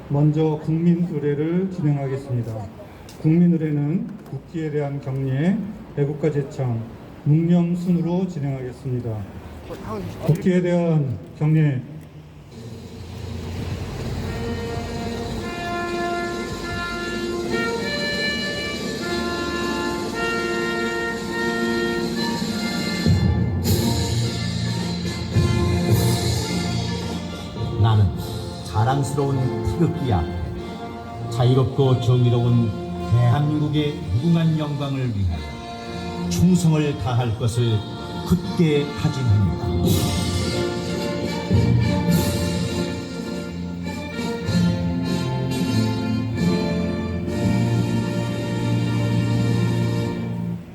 먼저 국민의례를 진행하겠습니다. 국민의례는 국기에 대한 경례, 애국가 제창, 묵념 순으로 진행하겠습니다. 국기에 대한 경례. 나는 자랑스러운 태극기 앞에 자유롭고 정의로운 대한민국의 무궁한 영광을 위하여 충성을 다할 것을 굳게 다짐합니다.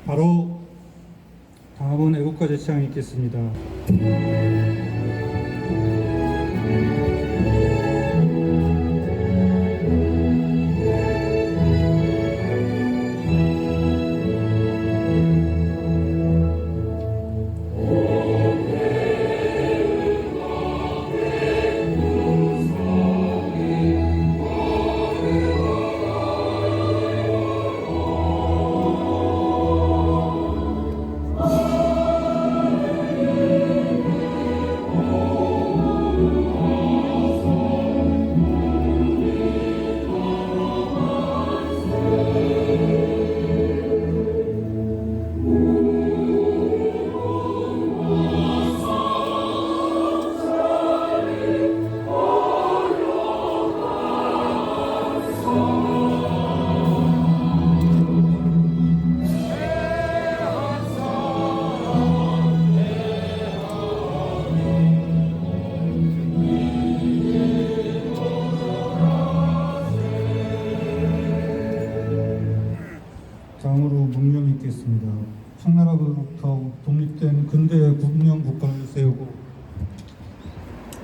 바로 다음은 애국가 제창이 있겠습니다. 다음으로 묵념이 있겠습니다. 청나라로부터 독립된 근대 국명 국가를 세우고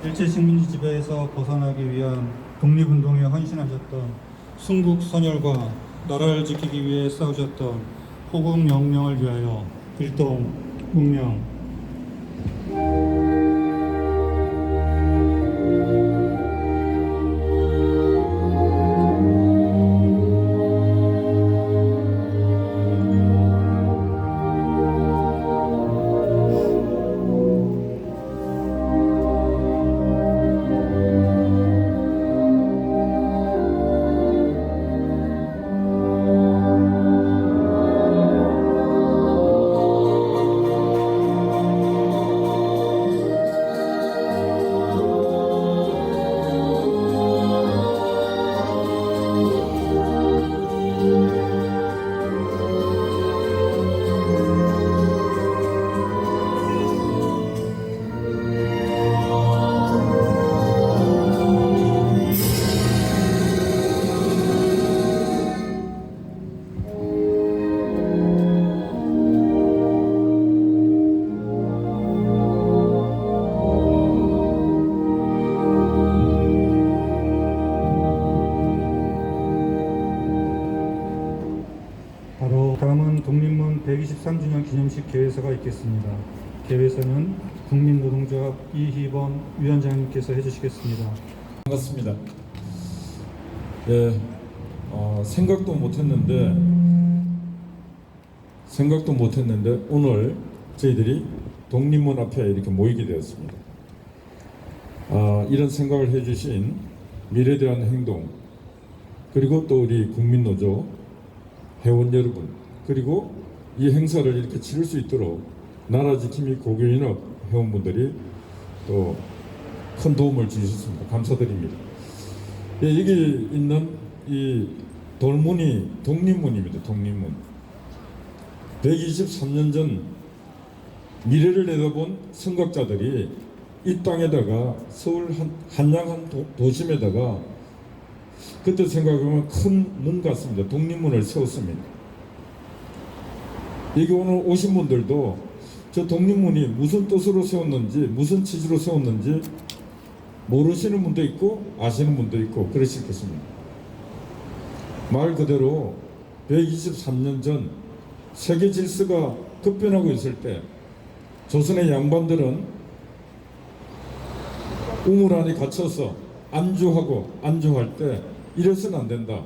일제 식민지 지배에서 벗어나기 위한 독립운동에 헌신하셨던 순국 선열과 나라를 지키기 위해 싸우셨던 호국 영령을 위하여 일동 묵념. 바로 다음은 독립문 123주년 기념식 개회사가 있겠습니다. 개회사는 국민노동조합 이희범 위원장님께서 해주시겠습니다. 반갑습니다. 네, 생각도 못했는데 오늘 저희들이 독립문 앞에 이렇게 모이게 되었습니다. 이런 생각을 해주신 미래대한 행동, 그리고 또 우리 국민노조 회원 여러분, 그리고 이 행사를 이렇게 치를 수 있도록 나라지킴이 고교인업 회원분들이 또 큰 도움을 주셨습니다. 감사드립니다. 예, 여기 있는 이 돌문이 독립문입니다. 독립문. 123년 전 미래를 내다본 선각자들이 이 땅에다가 서울 한양 도심에다가 그때 생각하면 큰 문 같습니다. 독립문을 세웠습니다. 여기 오늘 오신 분들도 저 독립문이 무슨 뜻으로 세웠는지, 무슨 취지로 세웠는지 모르시는 분도 있고 아시는 분도 있고 그러실 것입니다. 말 그대로 123년 전 세계 질서가 급변하고 있을 때 조선의 양반들은 우물 안에 갇혀서 안주할 때 이래서는 안 된다.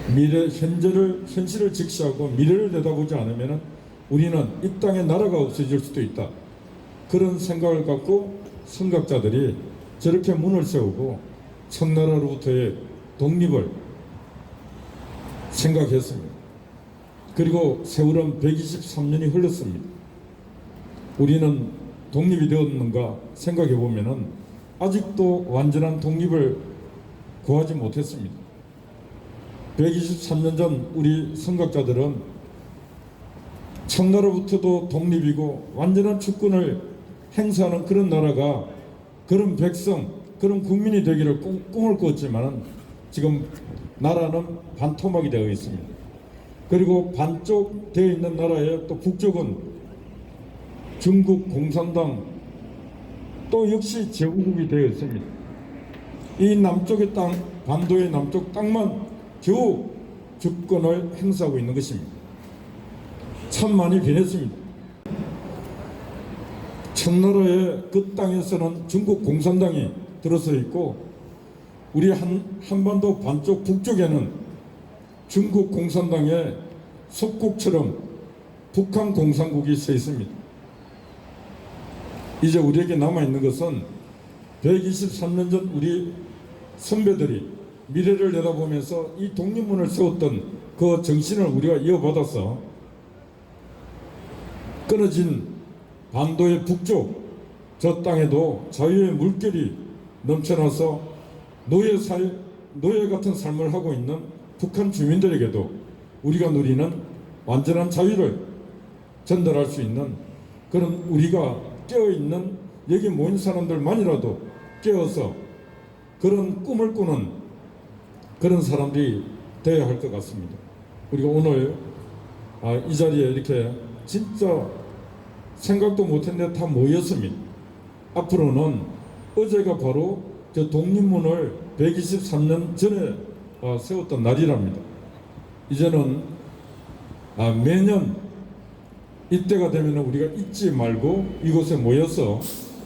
현실을 직시하고 미래를 내다보지 않으면 우리는 이 땅에 나라가 없어질 수도 있다. 그런 생각을 갖고 선각자들이 저렇게 문을 세우고 청나라로부터의 독립을 생각했습니다. 그리고 세월은 123년이 흘렀습니다. 우리는 독립이 되었는가 생각해 보면은 아직도 완전한 독립을 구하지 못했습니다. 123년 전 우리 선각자들은 청나라부터도 독립이고 완전한 주권을 행사하는 그런 나라가, 그런 백성, 그런 국민이 되기를 꿈을 꿨지만 지금 나라는 반토막이 되어 있습니다. 그리고 반쪽 되어 있는 나라의 또 북쪽은 중국 공산당, 또 역시 제국이 되어 있습니다. 이 남쪽의 땅, 반도의 남쪽 땅만 겨우 주권을 행사하고 있는 것입니다. 참 많이 변했습니다. 청나라의 그 땅에서는 중국 공산당이 들어서 있고, 우리 한반도 반쪽 북쪽에는 중국 공산당의 속국처럼 북한 공산국이 서 있습니다. 이제 우리에게 남아있는 것은 123년 전 우리 선배들이 미래를 내다보면서 이 독립문을 세웠던 그 정신을 우리가 이어받아서 끊어진 반도의 북쪽 저 땅에도 자유의 물결이 넘쳐나서 노예 같은 삶을 하고 있는 북한 주민들에게도 우리가 누리는 완전한 자유를 전달할 수 있는 그런, 우리가 깨어있는 여기 모인 사람들만이라도 깨어서 그런 꿈을 꾸는 그런 사람들이 되어야 할 것 같습니다. 우리가 오늘 이 자리에 이렇게 진짜 생각도 못했는데 다 모였습니다. 앞으로는 어제가 바로 저 독립문을 123년 전에 세웠던 날이랍니다. 이제는 매년 이때가 되면 우리가 잊지 말고 이곳에 모여서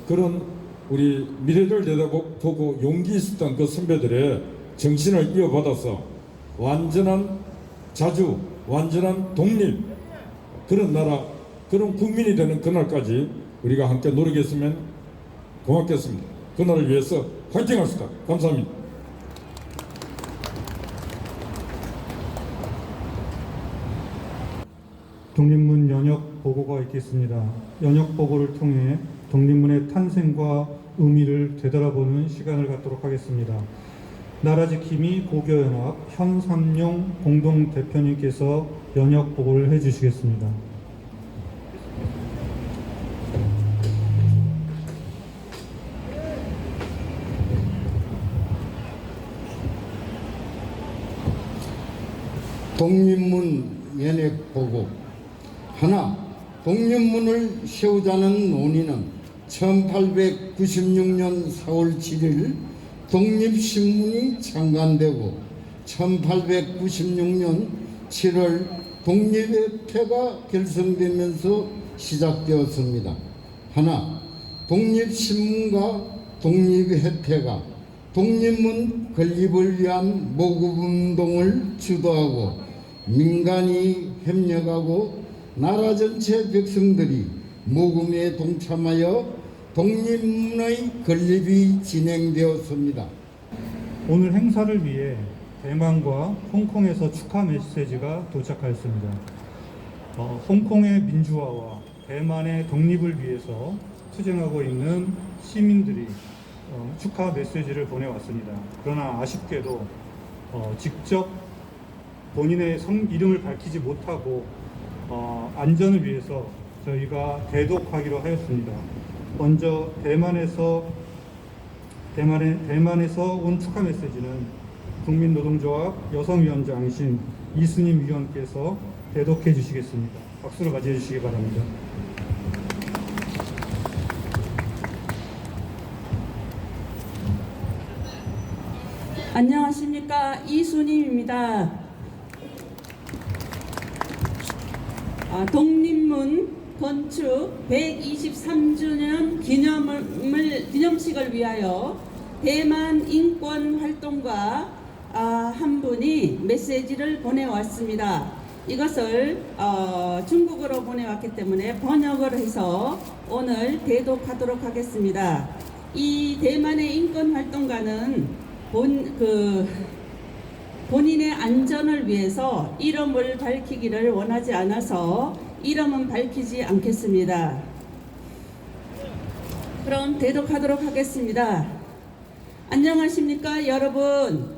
그런 우리 미래를 내다보고 용기 있었던 그 선배들의 정신을 이어받아서 완전한 자주, 완전한 독립, 그런 나라, 그런 국민이 되는 그날까지 우리가 함께 노력했으면 고맙겠습니다. 그날을 위해서 화이팅 합시다. 감사합니다. 독립문 연역 보고가 있겠습니다. 연역 보고를 통해 독립문의 탄생과 의미를 되돌아보는 시간을 갖도록 하겠습니다. 나라지킴이 고교연합 현삼용 공동대표님께서 연역 보고를 해주시겠습니다. 독립문 연역 보고. 하나, 독립문을 세우자는 논의는 1896년 4월 7일 독립신문이 창간되고 1896년 7월 독립협회가 결성되면서 시작되었습니다. 하나, 독립신문과 독립협회가 독립문 건립을 위한 모금운동을 주도하고 민간이 협력하고 나라 전체 백성들이 모금에 동참하여 독립문의 건립이 진행되었습니다. 오늘 행사를 위해 대만과 홍콩에서 축하 메시지가 도착하였습니다. 홍콩의 민주화와 대만의 독립을 위해서 투쟁하고 있는 시민들이 축하 메시지를 보내왔습니다. 그러나 아쉽게도 직접 본인의 이름을 밝히지 못하고 안전을 위해서 저희가 대독하기로 하였습니다. 먼저 대만에서 온 축하 메시지는 국민노동조합 여성위원장이신 이순임 위원께서 대독해 주시겠습니다. 박수로 맞이해 주시기 바랍니다. 안녕하십니까, 이순임입니다. 독립문 건축 123주년 기념식을 위하여 대만 인권 활동가 한 분이 메시지를 보내왔습니다. 이것을 중국어로 보내왔기 때문에 번역을 해서 오늘 대독하도록 하겠습니다. 이 대만의 인권 활동가는 본인의 안전을 위해서 이름을 밝히기를 원하지 않아서 이름은 밝히지 않겠습니다. 그럼 대독하도록 하겠습니다. 안녕하십니까 여러분.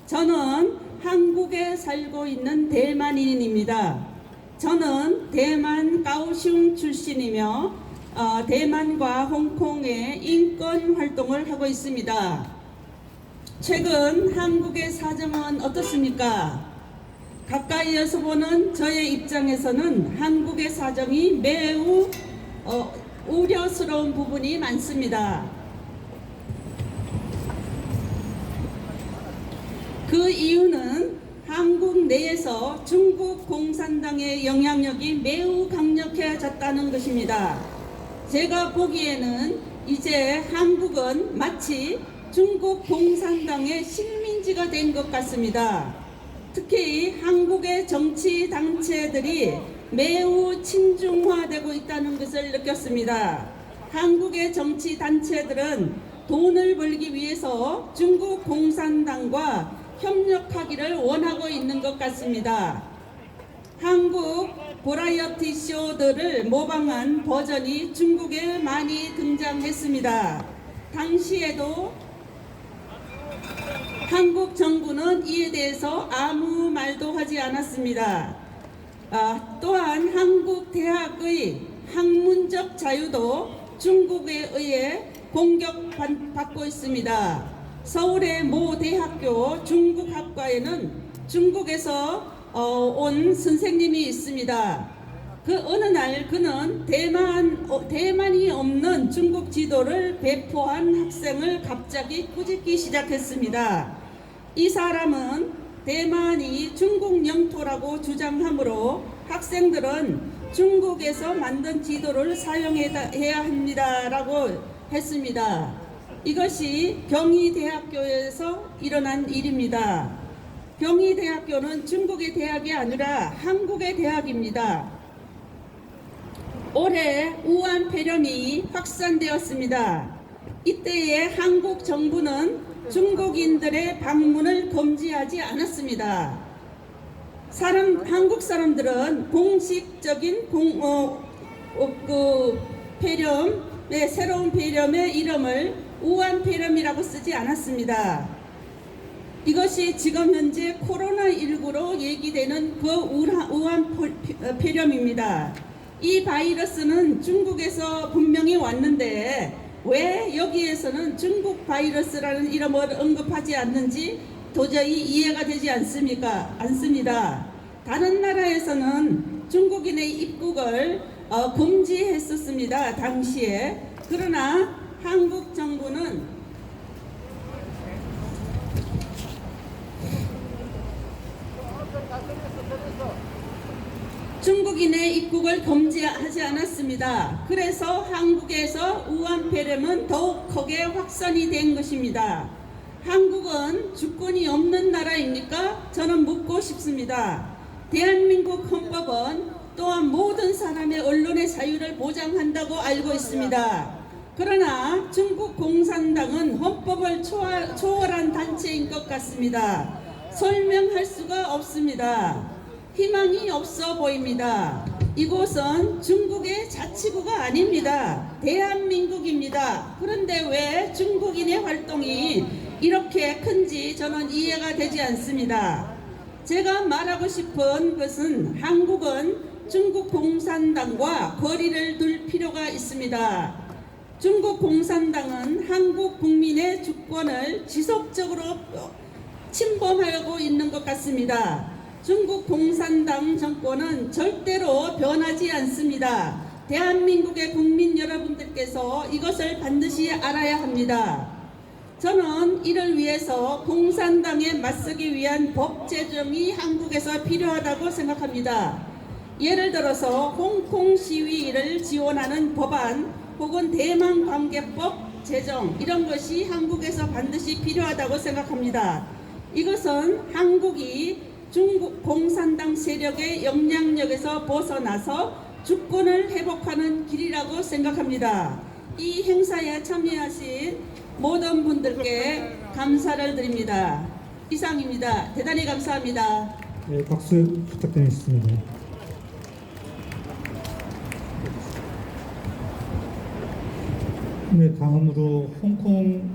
저는 한국에 살고 있는 대만인입니다. 저는 대만 가오슝 출신이며 대만과 홍콩의 인권 활동을 하고 있습니다. 최근 한국의 사정은 어떻습니까? 가까이에서 보는 저의 입장에서는 한국의 사정이 매우 우려스러운 부분이 많습니다. 그 이유는 한국 내에서 중국 공산당의 영향력이 매우 강력해졌다는 것입니다. 제가 보기에는 이제 한국은 마치 중국 공산당의 식민지가 된 것 같습니다. 특히 한국의 정치 단체들이 매우 친중화되고 있다는 것을 느꼈습니다. 한국의 정치 단체들은 돈을 벌기 위해서 중국 공산당과 협력하기를 원하고 있는 것 같습니다. 한국 버라이어티 쇼들을 모방한 버전이 중국에 많이 등장했습니다. 당시에도 한국 정부는 이에 대해서 아무 말도 하지 않았습니다. 또한 한국 대학의 학문적 자유도 중국에 의해 공격받고 있습니다. 서울의 모 대학교 중국학과에는 중국에서 온 선생님이 있습니다. 그 어느 날 그는 대만이 없는 중국 지도를 배포한 학생을 갑자기 꾸짖기 시작했습니다. 이 사람은 대만이 중국 영토라고 주장하므로 학생들은 중국에서 만든 지도를 사용해야 합니다라고 했습니다. 이것이 경희대학교에서 일어난 일입니다. 경희대학교는 중국의 대학이 아니라 한국의 대학입니다. 올해 우한 폐렴이 확산되었습니다. 이때에 한국 정부는 중국인들의 방문을 금지하지 않았습니다. 한국 사람들은 공식적인 폐렴의 새로운 폐렴의 이름을 우한 폐렴이라고 쓰지 않았습니다. 이것이 지금 현재 코로나19로 얘기되는 그 우한 폐렴입니다. 이 바이러스는 중국에서 분명히 왔는데 왜 여기에서는 중국 바이러스라는 이름을 언급하지 않는지 도저히 이해가 되지 않습니다. 다른 나라에서는 중국인의 입국을 금지했었습니다. 당시에. 그러나 한국 정부는 중국인의 입국을 금지하지 않았습니다. 그래서 한국에서 우한 폐렴은 더욱 크게 확산이 된 것입니다. 한국은 주권이 없는 나라입니까? 저는 묻고 싶습니다. 대한민국 헌법은 또한 모든 사람의 언론의 자유를 보장한다고 알고 있습니다. 그러나 중국 공산당은 헌법을 초월한 단체인 것 같습니다. 설명할 수가 없습니다. 희망이 없어 보입니다. 이곳은 중국의 자치구가 아닙니다. 대한민국입니다. 그런데 왜 중국인의 활동이 이렇게 큰지 저는 이해가 되지 않습니다. 제가 말하고 싶은 것은 한국은 중국 공산당과 거리를 둘 필요가 있습니다. 중국 공산당은 한국 국민의 주권을 지속적으로 침범하고 있는 것 같습니다. 중국 공산당 정권은 절대로 변하지 않습니다. 대한민국의 국민 여러분들께서 이것을 반드시 알아야 합니다. 저는 이를 위해서 공산당에 맞서기 위한 법 제정이 한국에서 필요하다고 생각합니다. 예를 들어서 홍콩 시위를 지원하는 법안 혹은 대만관계법 재정 이런 것이 한국에서 반드시 필요하다고 생각합니다. 이것은 한국이 중국 공산당 세력의 영향력에서 벗어나서 주권을 회복하는 길이라고 생각합니다. 이 행사에 참여하신 모든 분들께 감사를 드립니다. 이상입니다. 대단히 감사합니다. 네, 박수 부탁드리겠습니다. 네, 다음으로 홍콩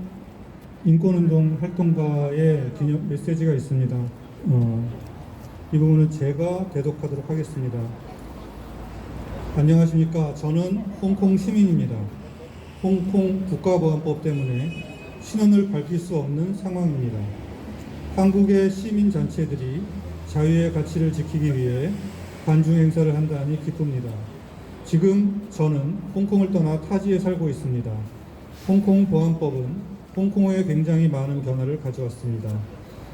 인권운동 활동가의 기념 메시지가 있습니다. 이 부분은 제가 대독하도록 하겠습니다. 안녕하십니까. 저는 홍콩 시민입니다. 홍콩 국가보안법 때문에 신원을 밝힐 수 없는 상황입니다. 한국의 시민단체들이 자유의 가치를 지키기 위해 반중 행사를 한다니 기쁩니다. 지금 저는 홍콩을 떠나 타지에 살고 있습니다. 홍콩 보안법은 홍콩에 굉장히 많은 변화를 가져왔습니다.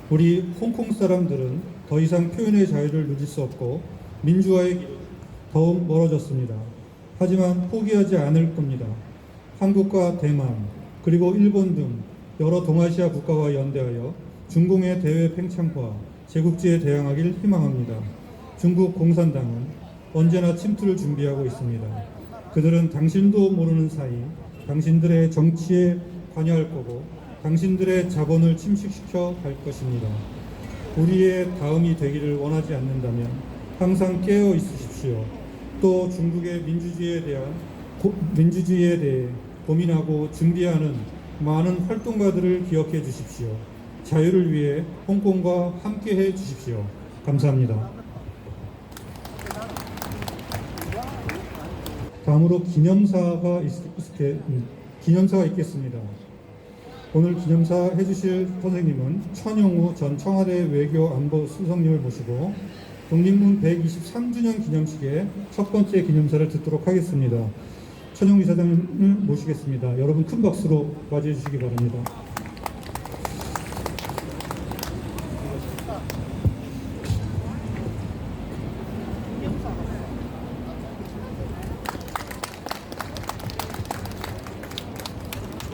우리 홍콩 사람들은 더 이상 표현의 자유를 누릴 수 없고 민주화의 길은 더욱 멀어졌습니다. 하지만 포기하지 않을 겁니다. 한국과 대만 그리고 일본 등 여러 동아시아 국가와 연대하여 중공의 대외 팽창과 제국지에 대항하길 희망합니다. 중국 공산당은 언제나 침투를 준비하고 있습니다. 그들은 당신도 모르는 사이 당신들의 정치에 관여할 거고 당신들의 자본을 침식시켜 갈 것입니다. 우리의 다음이 되기를 원하지 않는다면 항상 깨어 있으십시오. 또 중국의 민주주의에 대해 고민하고 준비하는 많은 활동가들을 기억해 주십시오. 자유를 위해 홍콩과 함께해 주십시오. 감사합니다. 다음으로 기념사가 있겠습니다. 오늘 기념사 해주실 선생님은 천영우 전 청와대 외교안보수석님을 모시고 독립문 123주년 기념식의 첫 번째 기념사를 듣도록 하겠습니다. 천영우 이사장님을 모시겠습니다. 여러분 큰 박수로 맞이해 주시기 바랍니다.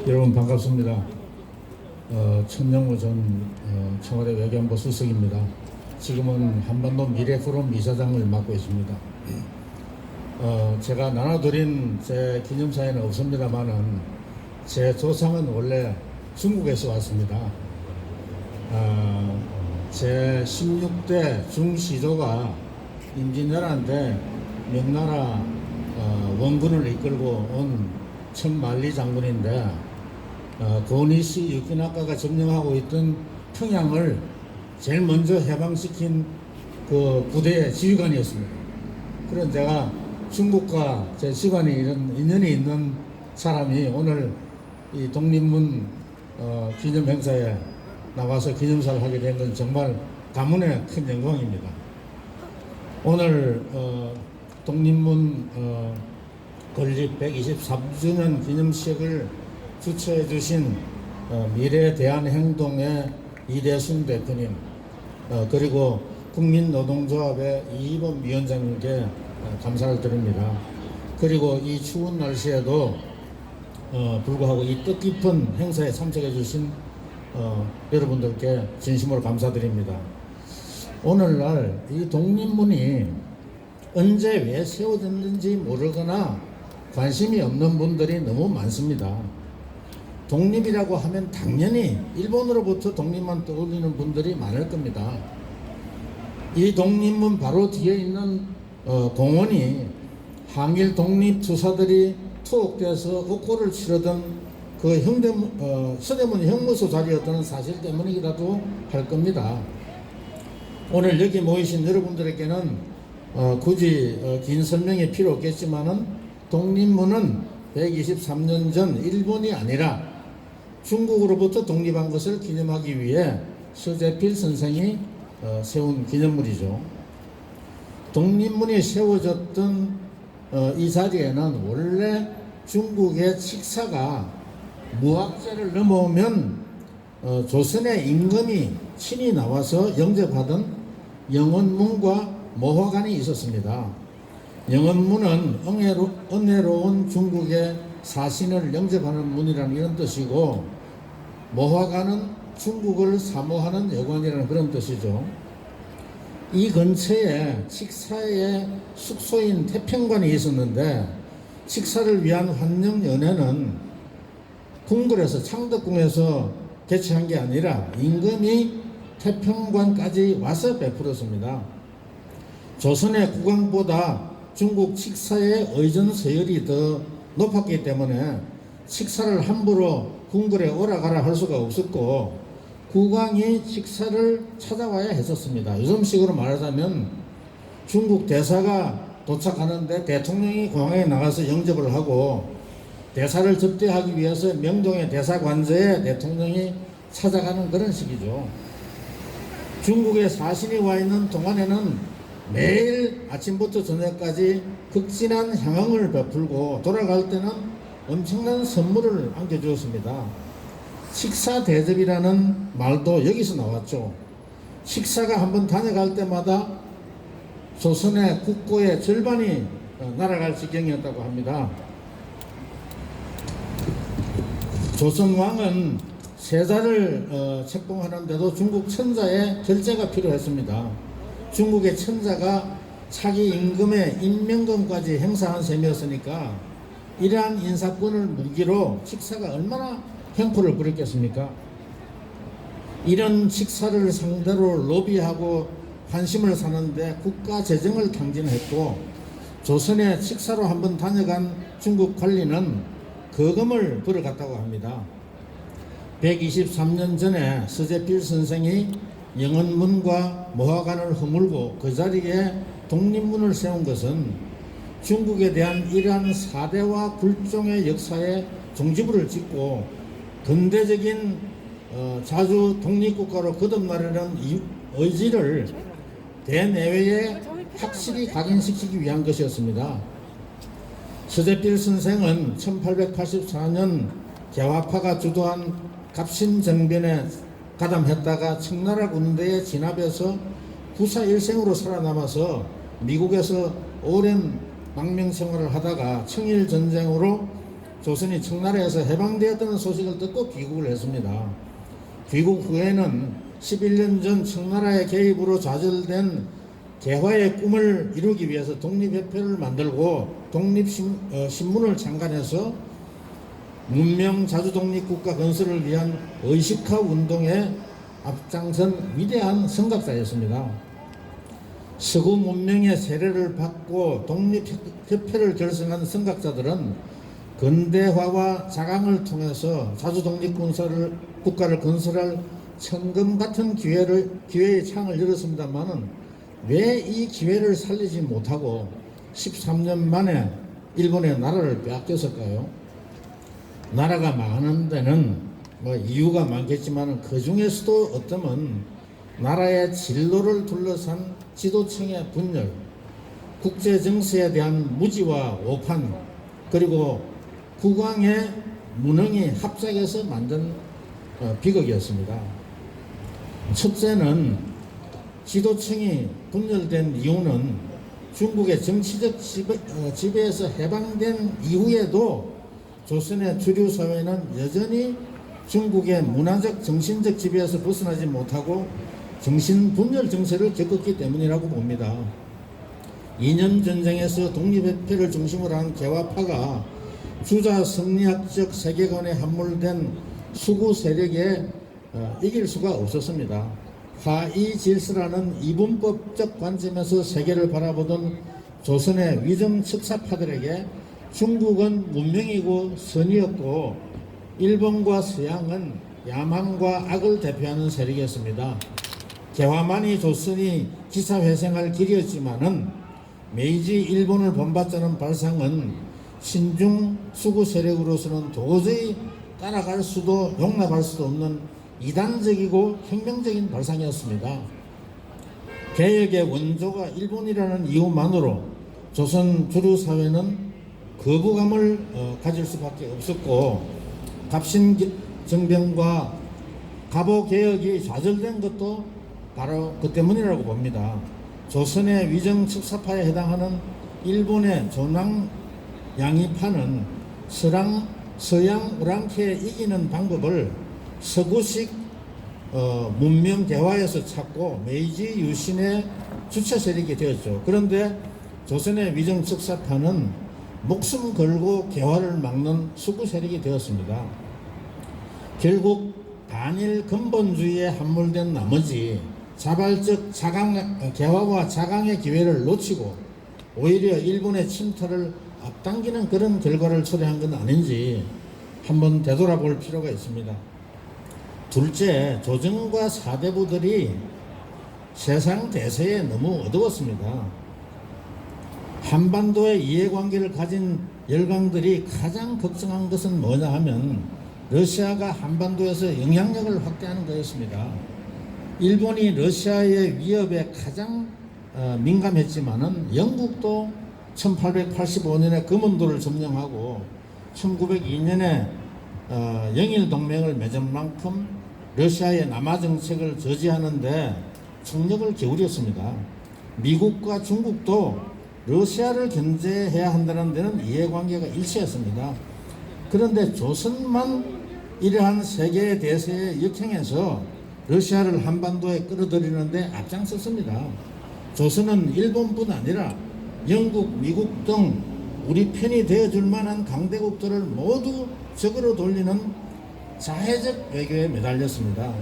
여러분 반갑습니다. 천영우 전 청와대 외교안보 수석입니다. 지금은 한반도 미래포럼 이사장을 맡고 있습니다. 제가 나눠드린 제 기념사에는 없습니다만은 제 조상은 원래 중국에서 왔습니다. 제 16대 중시조가 임진왜란 명나라 원군을 이끌고 온 천만리 장군인데 고니시 유키나카가 점령하고 있던 평양을 제일 먼저 해방시킨 그 부대의 지휘관이었습니다. 그런 제가 중국과 제 집안이 이런 인연이 있는 사람이 오늘 이 독립문 기념 행사에 나와서 기념사를 하게 된 건 정말 가문의 큰 영광입니다. 오늘 독립문 건립 123주년 기념식을 주최해 주신 미래대한행동의 이대순 대표님 그리고 국민노동조합의 이희범 위원장님께 감사를 드립니다. 그리고 이 추운 날씨에도 불구하고 이 뜻깊은 행사에 참석해 주신 여러분들께 진심으로 감사드립니다. 오늘날 이 독립문이 언제 왜 세워졌는지 모르거나 관심이 없는 분들이 너무 많습니다. 독립이라고 하면 당연히 일본으로부터 독립만 떠올리는 분들이 많을 겁니다. 이 독립문 바로 뒤에 있는 공원이 항일 독립 투사들이 투옥돼서 옥고를 치르던 그 서대문 형무소 자리였다는 사실 때문이라도 할 겁니다. 오늘 여기 모이신 여러분들에게는 굳이 긴 설명이 필요 없겠지만은 독립문은 123년 전 일본이 아니라 중국으로부터 독립한 것을 기념하기 위해 서재필 선생이 세운 기념물이죠. 독립문이 세워졌던 이 자리에는 원래 중국의 칙사가 무학제를 넘어오면 조선의 임금이 친히 나와서 영접하던 영원문과 모화관이 있었습니다. 영원문은 은혜로운 중국의 사신을 영접하는 문이라는 이런 뜻이고, 모화관은 중국을 사모하는 여관이라는 그런 뜻이죠. 이 근처에 칙사의 숙소인 태평관이 있었는데, 칙사를 위한 환영연회는 궁궐에서 창덕궁에서 개최한 게 아니라 임금이 태평관까지 와서 베풀었습니다. 조선의 국왕보다 중국 칙사의 의전 서열이 더 높았기 때문에 칙사를 함부로 궁궐에 오라가라 할 수가 없었고, 국왕이 칙사를 찾아와야 했었습니다. 요즘식으로 말하자면 중국 대사가 도착하는데 대통령이 공항에 나가서 영접을 하고, 대사를 접대하기 위해서 명동의 대사관저에 대통령이 찾아가는 그런 식이죠. 중국에 사신이 와 있는 동안에는 매일 아침부터 저녁까지 극진한 향응을 베풀고, 돌아갈 때는 엄청난 선물을 안겨주었습니다. 식사 대접이라는 말도 여기서 나왔죠. 식사가 한번 다녀갈 때마다 조선의 국고의 절반이 날아갈 지경이었다고 합니다. 조선왕은 세자를 책봉하는데도 중국 천자의 결재가 필요했습니다. 중국의 천자가 차기 임금의 임명권까지 행사한 셈이었으니까 이러한 인사권을 무기로 칙사가 얼마나 횡포를 부렸겠습니까? 이런 칙사를 상대로 로비하고 관심을 사는데 국가 재정을 탕진했고, 조선에 칙사로 한번 다녀간 중국 관리는 거금을 벌어갔다고 합니다. 123년 전에 서재필 선생이 영언문과 모화관을 허물고 그 자리에 독립문을 세운 것은 중국에 대한 이러한 사대와 굴종의 역사에 종지부를 짓고 근대적인 자주 독립국가로 거듭나려는 의지를 대내외에 확실히 각인시키기 위한 것이었습니다. 서재필 선생은 1884년 개화파가 주도한 갑신정변에 가담했다가 청나라 군대에 진압해서 구사일생으로 살아남아서 미국에서 오랜 망명 생활을 하다가 청일전쟁으로 조선이 청나라에서 해방되었다는 소식을 듣고 귀국을 했습니다. 귀국 후에는 11년 전 청나라의 개입으로 좌절된 개화의 꿈을 이루기 위해서 독립협회를 만들고 독립신문을 창간해서 문명 자주독립국가 건설을 위한 의식화 운동에 앞장선 위대한 선각자였습니다. 서구 문명의 세례를 받고 독립협회를 결성한 선각자들은 근대화와 자강을 통해서 자주독립국가를 건설할 천금 같은 기회의 창을 열었습니다만은 왜 이 기회를 살리지 못하고 13년 만에 일본의 나라를 빼앗겼을까요? 나라가 망하는 데는 이유가 많겠지만 그 중에서도 어쩌면 나라의 진로를 둘러싼 지도층의 분열, 국제 정세에 대한 무지와 오판, 그리고 국왕의 무능이 합작해서 만든 비극이었습니다. 첫째는 지도층이 분열된 이유는 중국의 정치적 지배에서 해방된 이후에도 조선의 주류 사회는 여전히 중국의 문화적 정신적 지배에서 벗어나지 못하고 정신분열 정세를 겪었기 때문이라고 봅니다. 2년 전쟁에서 독립협회를 중심으로 한 개화파가 주자 성리학적 세계관에 함몰된 수구 세력에 이길 수가 없었습니다. 화이질서라는 이분법적 관점에서 세계를 바라보던 조선의 위정 척사파들에게 중국은 문명이고 선이었고 일본과 서양은 야망과 악을 대표하는 세력이었습니다. 개화만이 조선이 기사회생할 길이었지만은 메이지 일본을 본받자는 발상은 신중 수구 세력으로서는 도저히 따라갈 수도 용납할 수도 없는 이단적이고 혁명적인 발상이었습니다. 개혁의 원조가 일본이라는 이유만으로 조선 주류 사회는 거부감을 가질 수밖에 없었고, 갑신정변과 갑오개혁이 좌절된 것도 바로 그 때문이라고 봅니다. 조선의 위정 척사파에 해당하는 일본의 조낭 양이파는 서양 우랑캐에 이기는 방법을 서구식 문명 개화에서 찾고 메이지 유신의 주체 세력이 되었죠. 그런데 조선의 위정 척사파는 목숨 걸고 개화를 막는 수구 세력이 되었습니다. 결국 반일 근본주의에 함몰된 나머지 자발적 개화와 자강의 기회를 놓치고 오히려 일본의 침탈을 앞당기는 그런 결과를 초래한 건 아닌지 한번 되돌아볼 필요가 있습니다. 둘째, 조정과 사대부들이 세상 대세에 너무 어두웠습니다. 한반도의 이해관계를 가진 열강들이 가장 걱정한 것은 뭐냐 하면 러시아가 한반도에서 영향력을 확대하는 것이었습니다. 일본이 러시아의 위협에 가장 민감했지만은 영국도 1885년에 금은도를 점령하고 1902년에 영일동맹을 맺은 만큼 러시아의 남하 정책을 저지하는데 총력을 기울였습니다. 미국과 중국도 러시아를 견제해야 한다는 데는 이해관계가 일치했습니다. 그런데 조선만 이러한 세계의 대세에 역행해서 러시아를 한반도에 끌어들이는데 앞장섰습니다. 조선은 일본뿐 아니라 영국, 미국 등 우리 편이 되어줄 만한 강대국들을 모두 적으로 돌리는 자해적 외교에 매달렸습니다.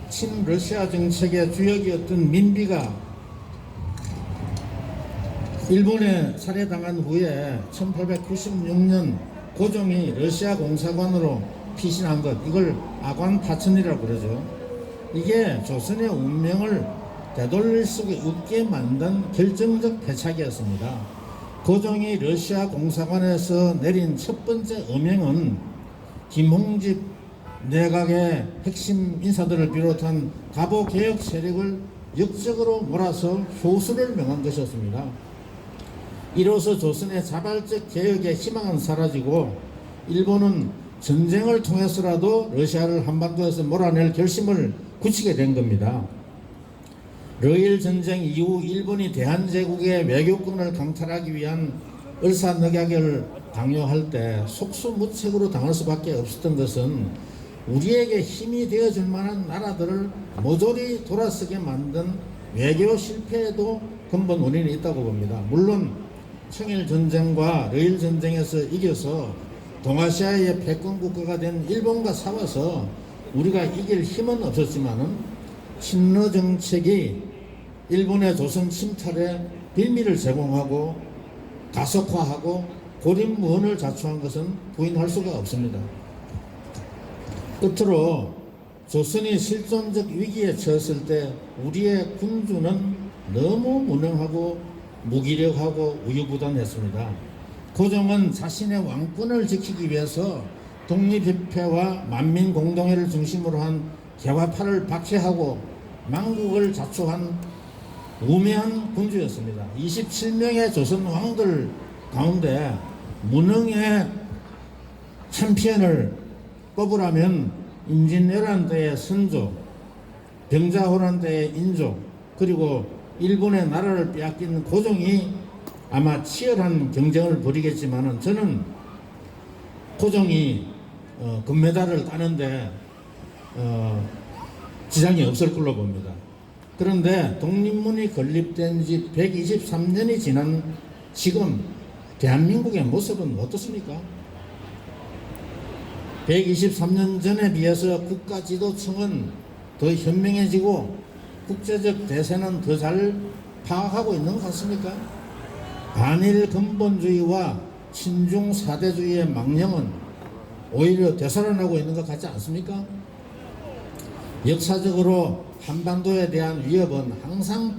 친러시아 정책의 주역이었던 민비가 일본에 살해당한 후에 1896년 고종이 러시아 공사관으로 피신한 것, 이걸 아관파천이라고 그러죠. 이게 조선의 운명을 되돌릴 수 없게 만든 결정적 패착이었습니다. 고종이 러시아 공사관에서 내린 첫 번째 엄명은 김홍집 내각의 핵심 인사들을 비롯한 가보 개혁 세력을 역적으로 몰아서 효수를 명한 것이었습니다. 이로써 조선의 자발적 개혁의 희망은 사라지고 일본은 전쟁을 통해서라도 러시아를 한반도에서 몰아낼 결심을 굳히게 된 겁니다. 러일 전쟁 이후 일본이 대한제국의 외교권을 강탈하기 위한 을사늑약을 강요할 때 속수무책으로 당할 수밖에 없었던 것은 우리에게 힘이 되어줄 만한 나라들을 모조리 돌아서게 만든 외교 실패에도 근본 원인이 있다고 봅니다. 물론 청일전쟁과 러일전쟁에서 이겨서 동아시아의 패권국가가 된 일본과 싸워서 우리가 이길 힘은 없었지만은 친러 정책이 일본의 조선 침탈에 빌미를 제공하고 가속화하고 고립무원을 자초한 것은 부인할 수가 없습니다. 끝으로 조선이 실존적 위기에 처했을 때 우리의 군주는 너무 무능하고 무기력하고 우유부단했습니다. 고종은 자신의 왕권을 지키기 위해서 독립협회와 만민공동회를 중심으로 한 개화파를 박해하고 망국을 자초한 우매한 군주였습니다. 27명의 조선 왕들 가운데 무능의 챔피언을 뽑으라면 임진왜란 때의 선조, 병자호란 때의 인조, 그리고 일본의 나라를 빼앗긴 고종이 아마 치열한 경쟁을 벌이겠지만은 저는 고종이 금메달을 따는데 지장이 없을 걸로 봅니다. 그런데 독립문이 건립된 지 123년이 지난 지금 대한민국의 모습은 어떻습니까? 123년 전에 비해서 국가지도층은 더 현명해지고 국제적 대세는 더 잘 파악하고 있는 것 같습니까? 반일 근본주의와 친중 사대주의의 망령은 오히려 되살아나고 있는 것 같지 않습니까? 역사적으로 한반도에 대한 위협은 항상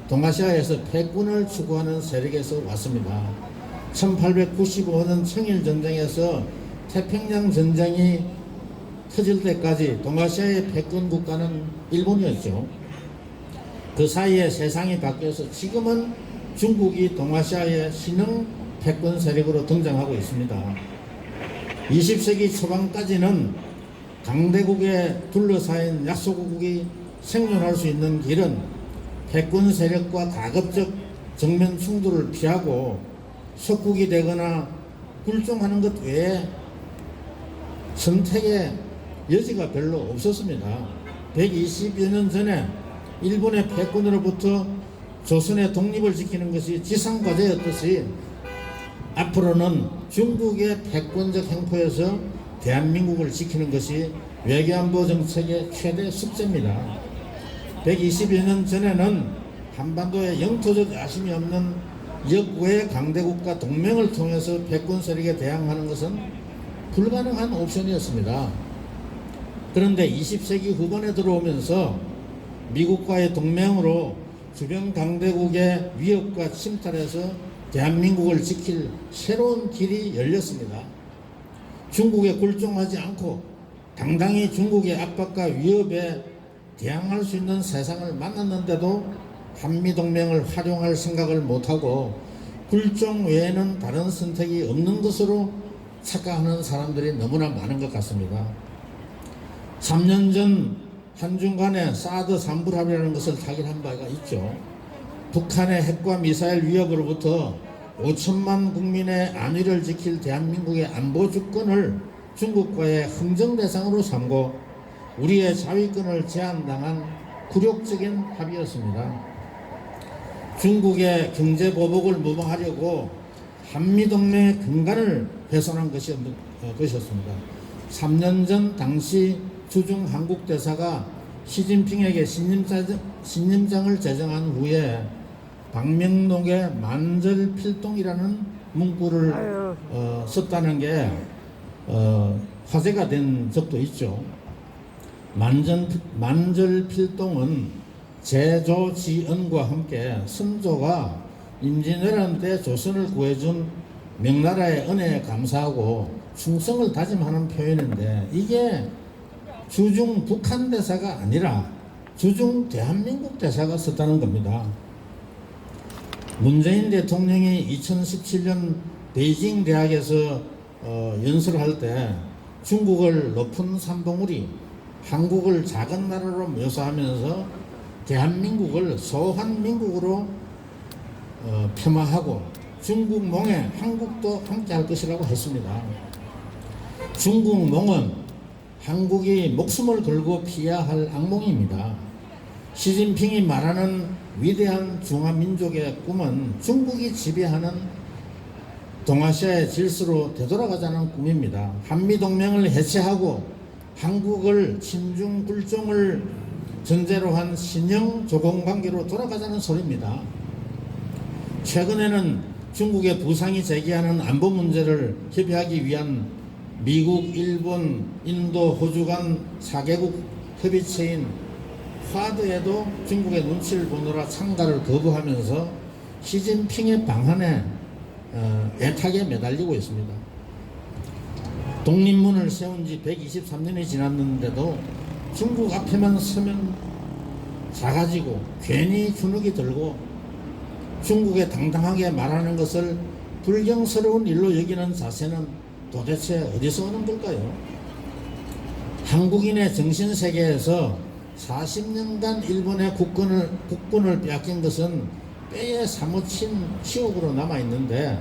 동아시아에서 패권을 추구하는 세력에서 왔습니다. 1895년 청일전쟁에서 태평양 전쟁이 터질 때까지 동아시아의 패권 국가는 일본이었죠. 그 사이에 세상이 바뀌어서 지금은 중국이 동아시아의 신흥 패권 세력으로 등장하고 있습니다. 20세기 초반까지는 강대국에 둘러싸인 약소국이 생존할 수 있는 길은 패권 세력과 가급적 정면 충돌을 피하고 속국이 되거나 굴종하는 것 외에 선택의 여지가 별로 없었습니다. 120여 년 전에 일본의 패권으로부터 조선의 독립을 지키는 것이 지상과제였듯이 앞으로는 중국의 패권적 행포에서 대한민국을 지키는 것이 외교안보 정책의 최대 숙제입니다. 120여 년 전에는 한반도에 영토적 야심이 없는 역외 강대국과 동맹을 통해서 패권 세력에 대항하는 것은 불가능한 옵션이었습니다. 그런데 20세기 후반에 들어오면서 미국과의 동맹으로 주변 강대국의 위협과 침탈에서 대한민국을 지킬 새로운 길이 열렸습니다. 중국에 굴종하지 않고 당당히 중국의 압박과 위협에 대항할 수 있는 세상을 만났는데도 한미동맹을 활용할 생각을 못하고 굴종 외에는 다른 선택이 없는 것으로 착각하는 사람들이 너무나 많은 것 같습니다. 3년 전 한중 간에 사드 3불 합의라는 것을 타결한 바가 있죠. 북한의 핵과 미사일 위협으로부터 5천만 국민의 안위를 지킬 대한민국의 안보 주권을 중국과의 흥정 대상으로 삼고 우리의 자위권을 제한당한 굴욕적인 합의였습니다. 중국의 경제 보복을 모방하려고 한미동맹의 근간을 훼손한 것이었습니다. 3년 전 당시 주중 한국 대사가 시진핑에게 신임장을 제정한 후에 박명록의 만절필동이라는 문구를 썼다는 게 화제가 된 적도 있죠. 만절필동은 제조지언과 함께 선조가 임진왜란 때 조선을 구해준 명나라의 은혜에 감사하고 충성을 다짐하는 표현인데 이게 주중 북한 대사가 아니라 주중 대한민국 대사가 썼다는 겁니다. 문재인 대통령이 2017년 베이징 대학에서 연설을 할 때 중국을 높은 산봉우리, 한국을 작은 나라로 묘사하면서 대한민국을 소한 민국으로 폄하하고 중국몽에 한국도 함께 할 것이라고 했습니다. 중국몽은 한국이 목숨을 걸고 피해야 할 악몽입니다. 시진핑이 말하는 위대한 중화민족의 꿈은 중국이 지배하는 동아시아의 질서로 되돌아가자는 꿈입니다. 한미동맹을 해체하고 한국을 친중 굴종을 전제로 한 신형 조공관계로 돌아가자는 소리입니다. 최근에는 중국의 부상이 제기하는 안보 문제를 협의하기 위한 미국, 일본, 인도, 호주 간 4개국 협의체인 쿼드에도 중국의 눈치를 보느라 참가를 거부하면서 시진핑의 방한에 애타게 매달리고 있습니다. 독립문을 세운 지 123년이 지났는데도 중국 앞에만 서면 작아지고 괜히 주눅이 들고 중국에 당당하게 말하는 것을 불경스러운 일로 여기는 자세는 도대체 어디서 오는 걸까요? 한국인의 정신세계에서 40년간 일본의 국군을 빼앗긴 것은 뼈에 사무친 치욕으로 남아있는데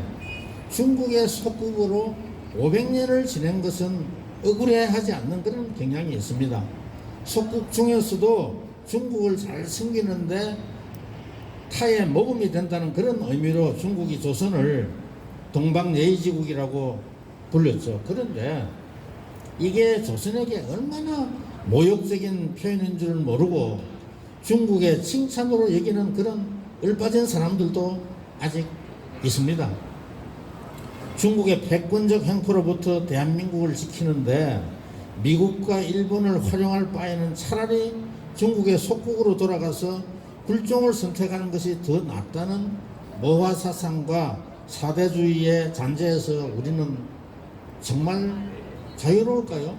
중국의 속국으로 500년을 지낸 것은 억울해하지 않는 그런 경향이 있습니다. 속국 중에서도 중국을 잘 섬기는데 타의 모범이 된다는 그런 의미로 중국이 조선을 동방예의지국이라고 불렸죠. 그런데 이게 조선에게 얼마나 모욕적인 표현인 줄 모르고 중국의 칭찬으로 여기는 그런 을빠진 사람들도 아직 있습니다. 중국의 패권적 행포로부터 대한민국을 지키는데 미국과 일본을 활용할 바에는 차라리 중국의 속국으로 돌아가서 굴종을 선택하는 것이 더 낫다는 모화사상과 사대주의의 잔재에서 우리는 정말 자유로울까요?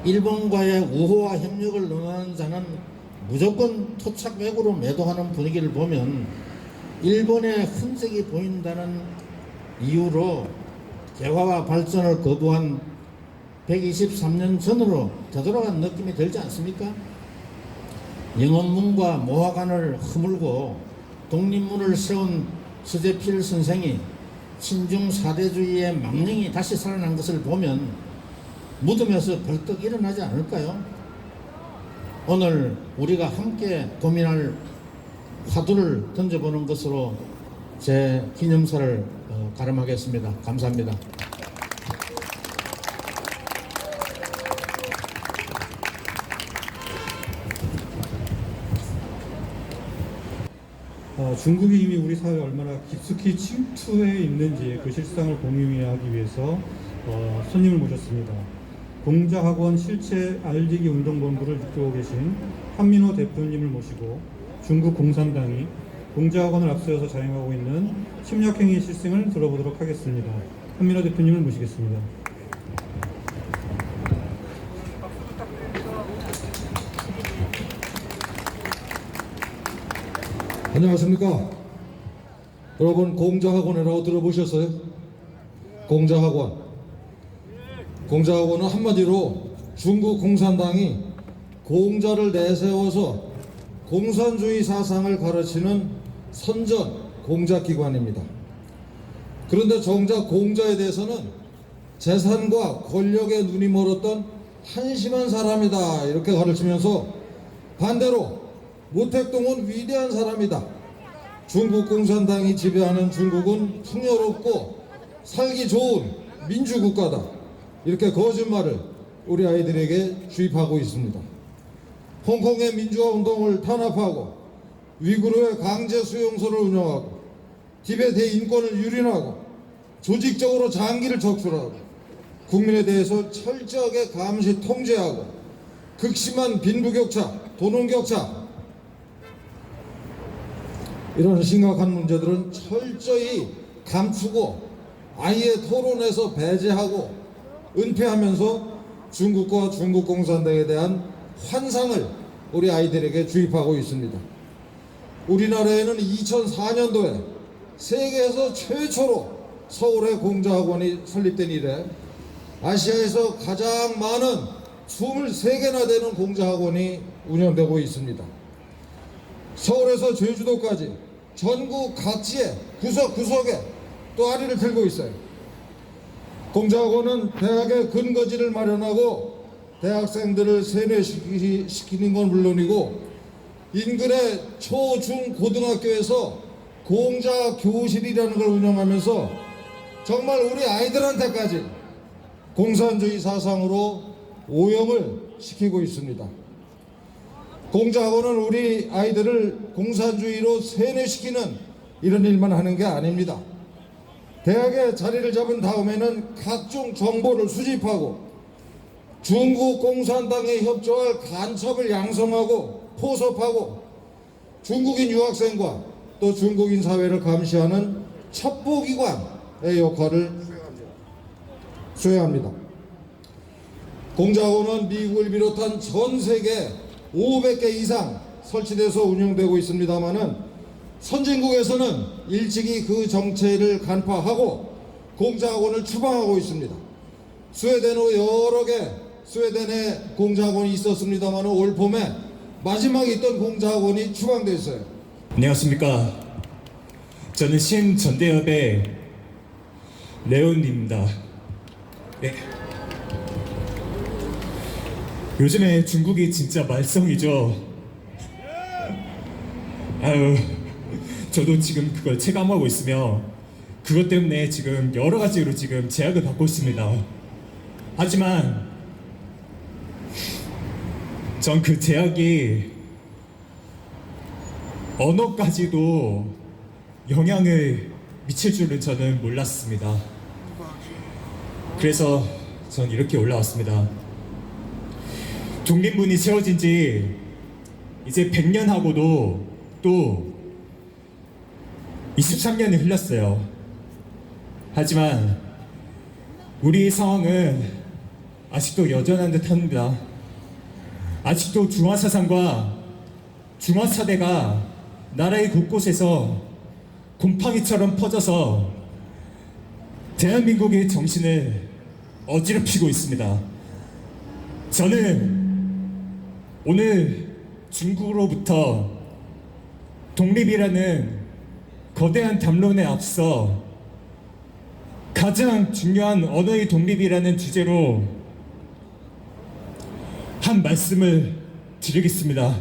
일본과의 우호와 협력을 논하는 자는 무조건 토착외구로 매도하는 분위기를 보면 일본의 흔적이 보인다는 이유로 개화와 발전을 거부한 123년 전으로 되돌아간 느낌이 들지 않습니까? 영원문과 모화관을 허물고 독립문을 세운 서재필 선생이 친중 사대주의의 망령이 다시 살아난 것을 보면 무덤에서 벌떡 일어나지 않을까요? 오늘 우리가 함께 고민할 화두를 던져보는 것으로 제 기념사를 가름하겠습니다. 감사합니다. 중국이 이미 우리 사회에 얼마나 깊숙이 침투해 있는지 그 실상을 공유하기 위해서 손님을 모셨습니다. 공자학원 실체 알리기 운동본부를 이끌고 계신 한민호 대표님을 모시고 중국 공산당이 공자학원을 앞세워서 자행하고 있는 침략행위 실생을 들어보도록 하겠습니다. 한민호 대표님을 모시겠습니다. 안녕하십니까. 여러분, 공자학원이라고 들어보셨어요? 공자학원. 공자학원은 한마디로 중국 공산당이 공자를 내세워서 공산주의 사상을 가르치는 선전 공자기관입니다. 그런데 정작 공자에 대해서는 재산과 권력에 눈이 멀었던 한심한 사람이다 이렇게 가르치면서 반대로 모택동은 위대한 사람이다. 중국 공산당이 지배하는 중국은 풍요롭고 살기 좋은 민주국가다. 이렇게 거짓말을 우리 아이들에게 주입하고 있습니다. 홍콩의 민주화 운동을 탄압하고 위구르의 강제 수용소를 운영하고 티베트의 인권을 유린하고 조직적으로 장기를 적출하고 국민에 대해서 철저하게 감시 통제하고 극심한 빈부격차, 도농격차 이런 심각한 문제들은 철저히 감추고 아예 토론에서 배제하고 은폐하면서 중국과 중국 공산당에 대한 환상을 우리 아이들에게 주입하고 있습니다. 우리나라에는 2004년도에 세계에서 최초로 서울에 공자학원이 설립된 이래 아시아에서 가장 많은 23개나 되는 공자학원이 운영되고 있습니다. 서울에서 제주도까지 전국 각지의 구석구석에 또아리를 들고 있어요. 공자학원은 대학의 근거지를 마련하고 대학생들을 세뇌시키는 건 물론이고 인근의 초, 중, 고등학교에서 공자 교실이라는 걸 운영하면서 정말 우리 아이들한테까지 공산주의 사상으로 오염을 시키고 있습니다. 공자학원은 우리 아이들을 공산주의로 세뇌시키는 이런 일만 하는 게 아닙니다. 대학에 자리를 잡은 다음에는 각종 정보를 수집하고 중국 공산당에 협조할 간첩을 양성하고 포섭하고 중국인 유학생과 또 중국인 사회를 감시하는 첩보기관의 역할을 수행합니다. 공자학원은 미국을 비롯한 전 세계 500개 이상 설치돼서 운영되고 있습니다마는 선진국에서는 일찍이 그 정체를 간파하고 공자학원을 추방하고 있습니다. 스웨덴으로 여러 개 스웨덴에 공자학원이 있었습니다만 올 봄에 마지막에 있던 공자학원이 추방됐어요. 안녕하십니까. 저는 신전대협의 레온입니다. 네. 요즘에 중국이 진짜 말썽이죠. 아유, 저도 지금 그걸 체감하고 있으며 그것 때문에 지금 여러 가지로 지금 제약을 받고 있습니다. 하지만 전 그 제약이 언어까지도 영향을 미칠 줄은 저는 몰랐습니다. 그래서 전 이렇게 올라왔습니다. 독립문이 세워진 지 이제 100년하고도 또 23년이 흘렀어요. 하지만 우리 상황은 아직도 여전한 듯 합니다. 아직도 중화사상과 중화사대가 나라의 곳곳에서 곰팡이처럼 퍼져서 대한민국의 정신을 어지럽히고 있습니다. 저는 오늘 중국으로부터 독립이라는 거대한 담론에 앞서 가장 중요한 언어의 독립이라는 주제로 한 말씀을 드리겠습니다.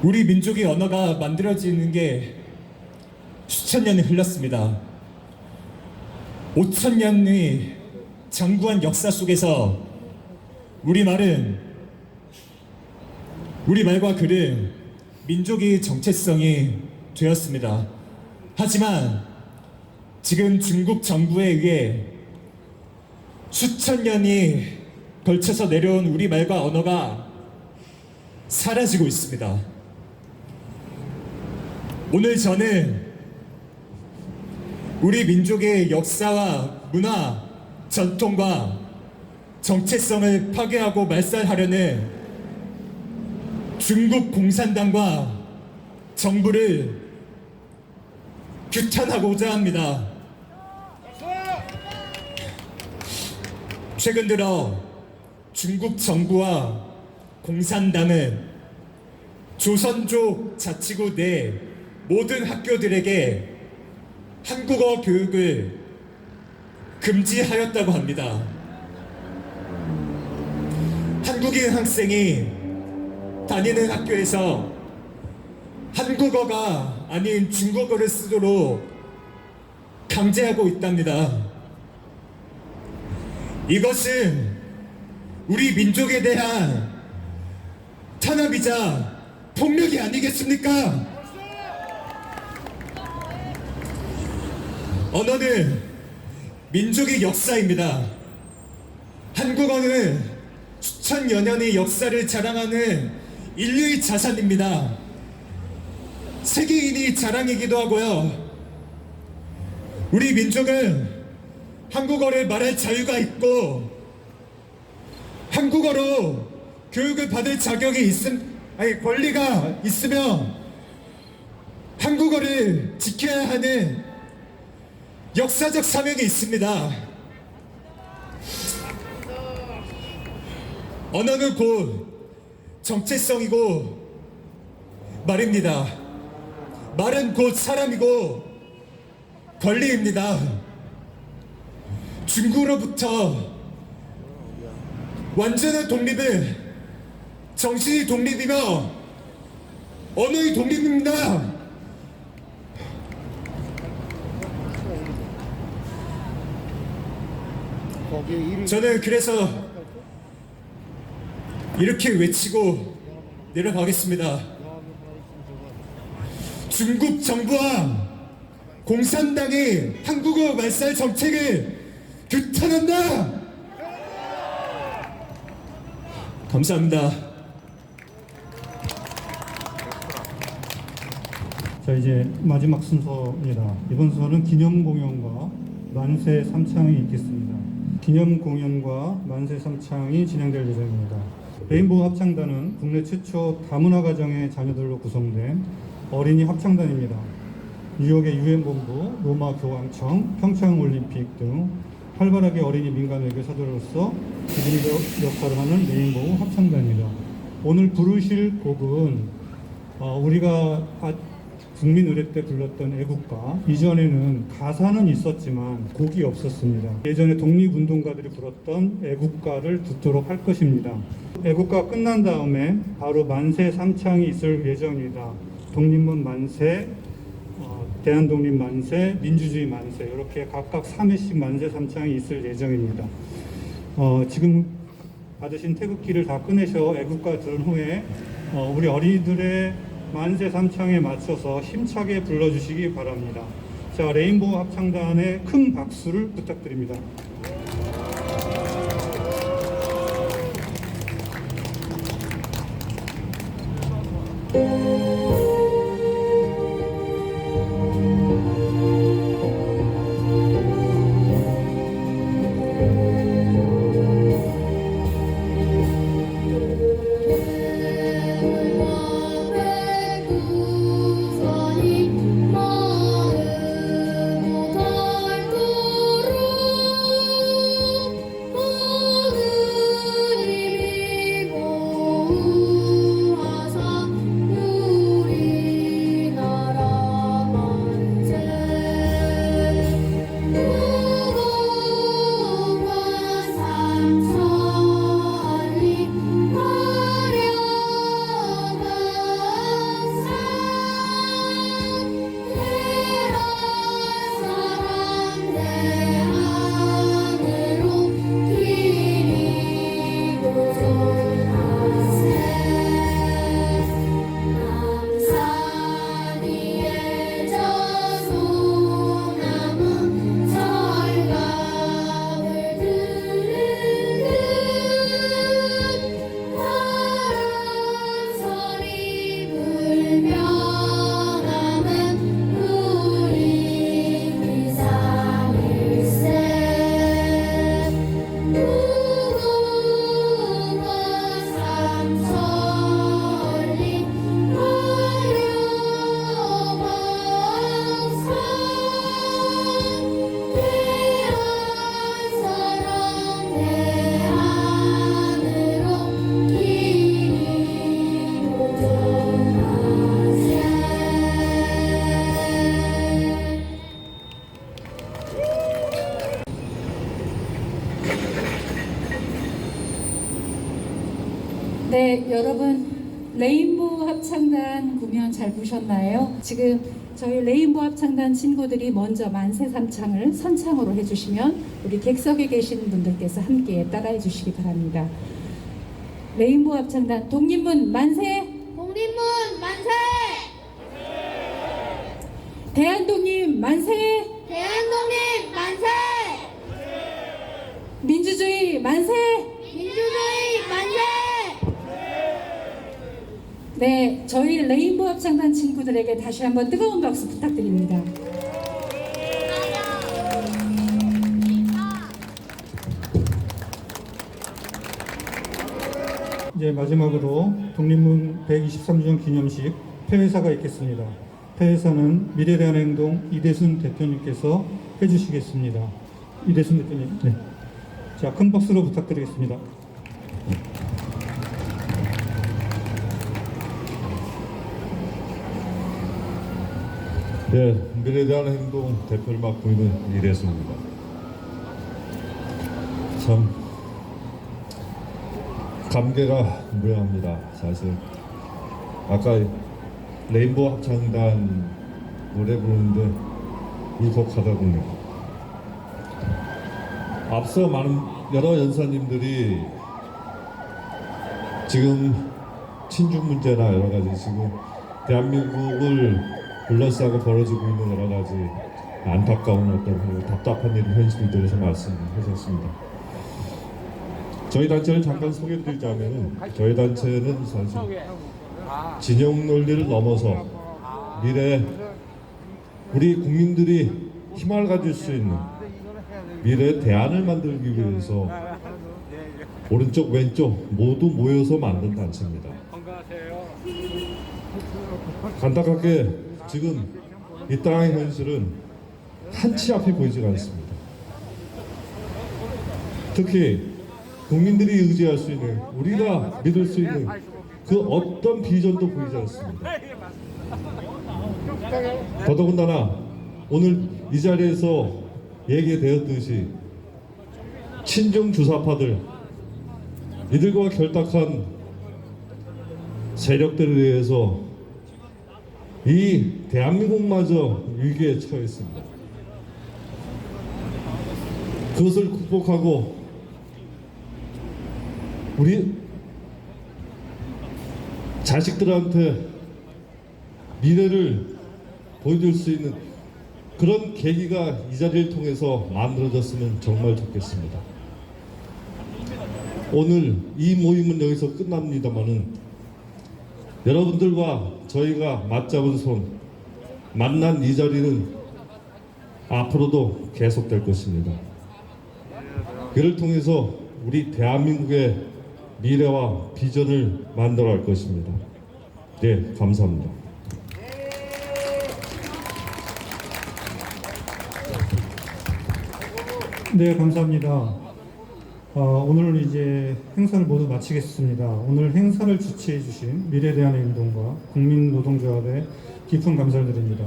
우리 민족의 언어가 만들어지는 게 수천 년이 흘렀습니다. 5천 년의 장구한 역사 속에서 우리말과 글은 민족의 정체성이 되었습니다. 하지만 지금 중국 정부에 의해 수천 년이 걸쳐서 내려온 우리말과 언어가 사라지고 있습니다. 오늘 저는 우리 민족의 역사와 문화, 전통과 정체성을 파괴하고 말살하려는 중국 공산당과 정부를 규탄하고자 합니다. 최근 들어 중국 정부와 공산당은 조선족 자치구 내 모든 학교들에게 한국어 교육을 금지하였다고 합니다. 한국인 학생이 다니는 학교에서 한국어가 아닌 중국어를 쓰도록 강제하고 있답니다. 이것은 우리 민족에 대한 탄압이자 폭력이 아니겠습니까? 언어는 민족의 역사입니다. 한국어는 수천여 년의 역사를 자랑하는 인류의 자산입니다. 세계인이 자랑이기도 하고요. 우리 민족은 한국어를 말할 자유가 있고 한국어로 교육을 받을 권리가 있으며 한국어를 지켜야 하는 역사적 사명이 있습니다. 언어는 곧 정체성이고 말입니다. 말은 곧 사람이고 권리입니다. 중국으로부터 완전한 독립은 정신의 독립이며 언어의 독립입니다. 저는 그래서 이렇게 외치고 내려가겠습니다. 중국 정부와 공산당의 한국어 말살 정책을 규탄한다. 감사합니다. 자, 이제 마지막 순서입니다. 이번 순서는 기념 공연과 만세 삼창이 있겠습니다. 기념 공연과 만세 삼창이 진행될 예정입니다. 레인보우 합창단은 국내 최초 다문화 가정의 자녀들로 구성된 어린이 합창단입니다. 뉴욕의 유엔본부, 로마 교황청, 평창올림픽 등 활발하게 어린이 민간 외교 사도로서 기준적 역할을 하는 레인보우 합창단입니다. 오늘 부르실 곡은 우리가 국민 의례 때 불렀던 애국가, 이전에는 가사는 있었지만 곡이 없었습니다. 예전에 독립운동가들이 불렀던 애국가를 듣도록 할 것입니다. 애국가 끝난 다음에 바로 만세 삼창이 있을 예정입니다. 독립문 만세, 대한독립 만세, 민주주의 만세, 이렇게 각각 3회씩 만세 삼창이 있을 예정입니다. 지금 받으신 태극기를 다 꺼내셔 애국가 들은 후에 우리 어린이들의 만세 삼창에 맞춰서 힘차게 불러주시기 바랍니다. 자, 레인보우 합창단의 큰 박수를 부탁드립니다. 하늘이 보호하사 네, 여러분 레인보우 합창단 공연 잘 보셨나요? 지금 저희 레인보우 합창단 친구들이 먼저 만세 삼창을 선창으로 해주시면 우리 객석에 계신 분들께서 함께 따라해 주시기 바랍니다. 레인보우 합창단 독립문 만세! 독립문 만세! 대한독립 만세! 대한독립 만세! 민주주의 만세! 민주주의 만세! 네, 저희 레인보우 합창단 친구들에게 다시 한번 뜨거운 박수 부탁드립니다. 이제 마지막으로 독립문 123주년 기념식 폐회사가 있겠습니다. 폐회사는 미래대한행동 이대순 대표님께서 해주시겠습니다. 이대순 대표님. 네. 자, 큰 박수로 부탁드리겠습니다. 네, 미래대한행동 대표를 맡고 있는 이대수입니다. 참 감개가 무량합니다. 사실 아까 레인보우 합창단 노래 부르는데 울컥하더군요. 앞서 많은 여러 연사님들이 지금 친중 문제나 여러 가지 지금 대한민국을 둘러싸고 벌어지고 있는 여러 가지 안타까운 어떤 답답한 일 현실에 대해서 말씀하셨습니다. 저희 단체를 잠깐 소개해드리자면 저희 단체는 사실 진영 논리를 넘어서 미래 우리 국민들이 희망을 가질 수 있는 미래 대안을 만들기 위해서 오른쪽 왼쪽 모두 모여서 만든 단체입니다. 안타깝게 지금 이 땅의 현실은 한치 앞이 보이지가 않습니다. 특히 국민들이 의지할 수 있는 우리가 믿을 수 있는 그 어떤 비전도 보이지 않습니다. 더더군다나 오늘 이 자리에서 얘기되었듯이 친중 주사파들 이들과 결탁한 세력들에 의해서 이 대한민국마저 위기에 처했습니다. 그것을 극복하고 우리 자식들한테 미래를 보여줄 수 있는 그런 계기가 이 자리를 통해서 만들어졌으면 정말 좋겠습니다. 오늘 이 모임은 여기서 끝납니다마는 여러분들과 저희가 맞잡은 손, 만난 이 자리는 앞으로도 계속될 것입니다. 그를 통해서 우리 대한민국의 미래와 비전을 만들어갈 것입니다. 네, 감사합니다. 네, 감사합니다. 오늘 이제 행사를 모두 마치겠습니다. 오늘 행사를 주최해 주신 미래대한행동과 국민노동조합에 깊은 감사를 드립니다.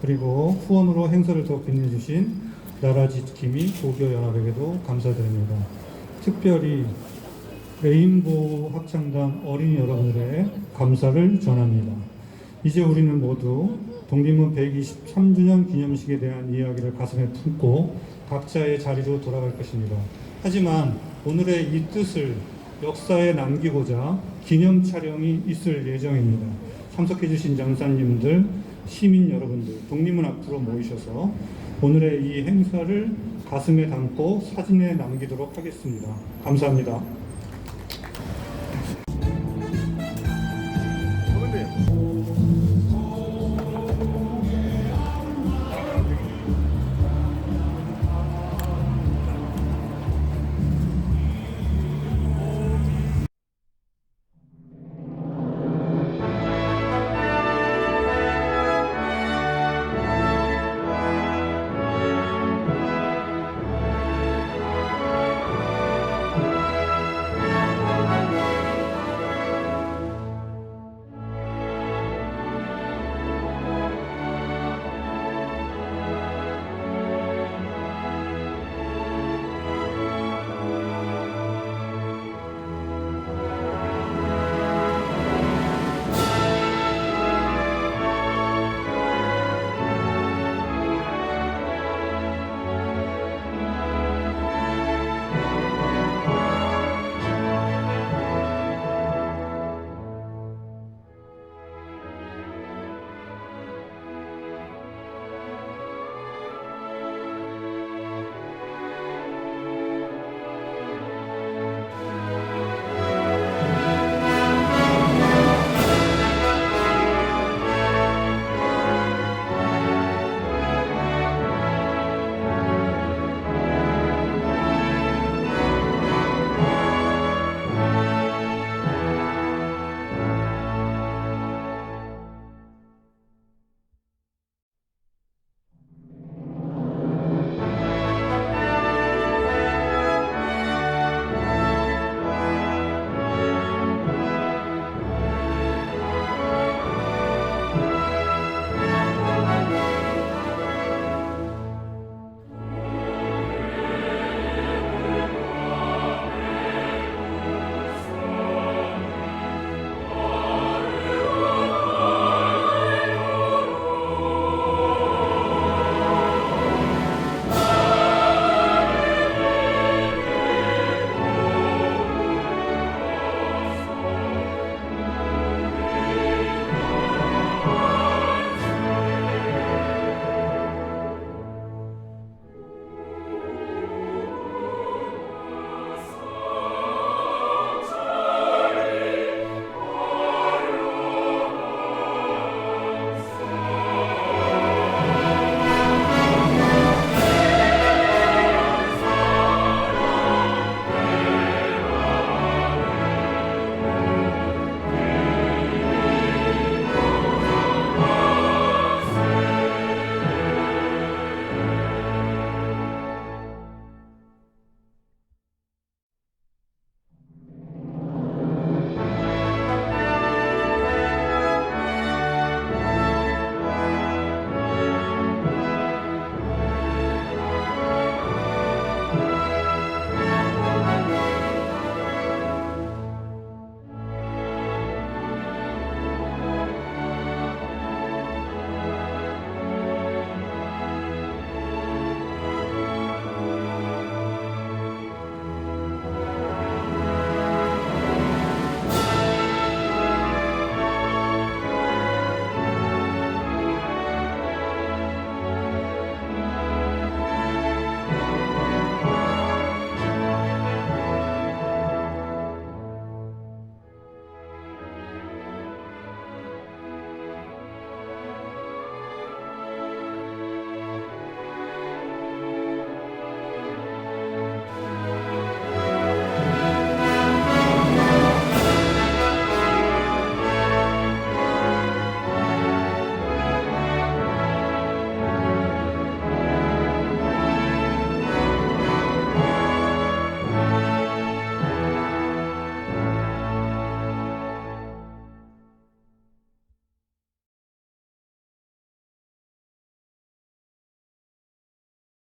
그리고 후원으로 행사를 더 빛내주신 나라지킴이 조교연합에게도 감사드립니다. 특별히 레인보우 합창단 어린이 여러분들의 감사를 전합니다. 이제 우리는 모두 독립문 123주년 기념식에 대한 이야기를 가슴에 품고 각자의 자리로 돌아갈 것입니다. 하지만 오늘의 이 뜻을 역사에 남기고자 기념 촬영이 있을 예정입니다. 참석해 주신 연사님들, 시민 여러분들, 독립문 앞으로 모이셔서 오늘의 이 행사를 가슴에 담고 사진에 남기도록 하겠습니다. 감사합니다.